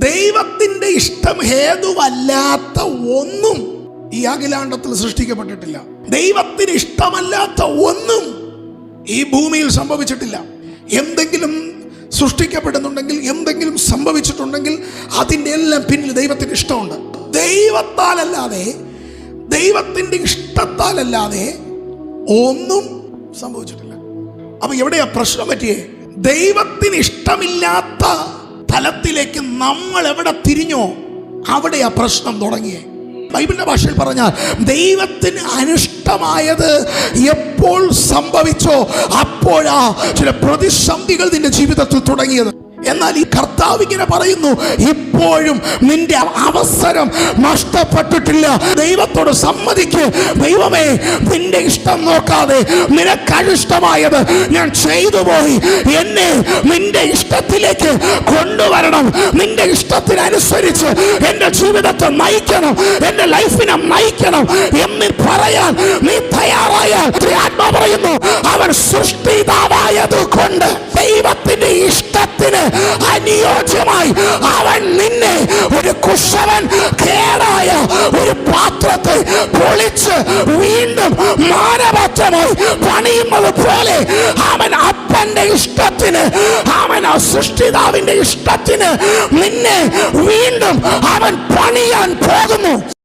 ദൈവത്തിന്റെ ഇഷ്ടം ഹേതുവല്ലാത്ത ഒന്നും ഈ അഖിലാണ്ടത്തിൽ സൃഷ്ടിക്കപ്പെട്ടിട്ടില്ല. ദൈവത്തിന് ഇഷ്ടമല്ലാത്ത ഒന്നും ഈ ഭൂമിയിൽ സംഭവിച്ചിട്ടില്ല. എന്തെങ്കിലും സൃഷ്ടിക്കപ്പെടുന്നുണ്ടെങ്കിൽ, എന്തെങ്കിലും സംഭവിച്ചിട്ടുണ്ടെങ്കിൽ അതിൻ്റെ എല്ലാം പിന്നിൽ ദൈവത്തിന് ഇഷ്ടമുണ്ട്. ദൈവത്താലല്ലാതെ, ദൈവത്തിന്റെ ഇഷ്ടത്താലല്ലാതെ ഒന്നും സംഭവിച്ചിട്ടില്ല. അപ്പൊ എവിടെയാ പ്രശ്നം പറ്റിയേ? ദൈവത്തിന് ഇഷ്ടമില്ലാത്ത തലത്തിലേക്ക് നമ്മൾ എവിടെ തിരിഞ്ഞോ അവിടെയാ പ്രശ്നം തുടങ്ങിയേ. ബൈബിളിന്റെ ഭാഷയിൽ പറഞ്ഞാൽ ദൈവത്തിന് അനിഷ്ടമായത് എപ്പോൾ സംഭവിച്ചോ അപ്പോഴാ ചില പ്രതിസന്ധികൾ നിന്റെ ജീവിതത്തിൽ തുടങ്ങിയത്. എന്നാൽ ഈ കർത്താവ് ഇങ്ങനെ പറയുന്നു, ഇപ്പോഴും നിന്റെ അവസരം നഷ്ടപ്പെട്ടിട്ടില്ല. ദൈവത്തോട് സമ്മതിക്ക്. ദൈവമേ, നിന്റെ ഇഷ്ടം നോക്കാതെ നിനക്കനിഷ്ടമായത് ഞാൻ ചെയ്തു പോയി, എന്നെ നിന്റെ ഇഷ്ടത്തിലേക്ക് കൊണ്ടുവരണം, നിന്റെ ഇഷ്ടത്തിനനുസരിച്ച് എൻ്റെ ജീവിതത്തെ നയിക്കണം, എൻ്റെ ലൈഫിനെ നയിക്കണം എന്ന് പറയാൻ നീ തയ്യാറായാൽ, ആത്മാ പറയുന്നു, അവൻ സൃഷ്ടിതാവായത് കൊണ്ട് ദൈവത്തിന്റെ ഇഷ്ടത്തിന് അനുയോജ്യമായി അവൻ നിന്നെ ഒരു കുശവൻ കേടായ ഒരു പാത്രത്തെ പൊളിച്ച് വീണ്ടും മാനവറ്റമായി പണിയുന്നത് പോലെ അവൻ അപ്പന്റെ ഇഷ്ടത്തിന്, അവൻ സൃഷ്ടിതാവിന്റെ ഇഷ്ടത്തിന് നിന്നെ വീണ്ടും അവൻ പണിയാൻ പോകുന്നു.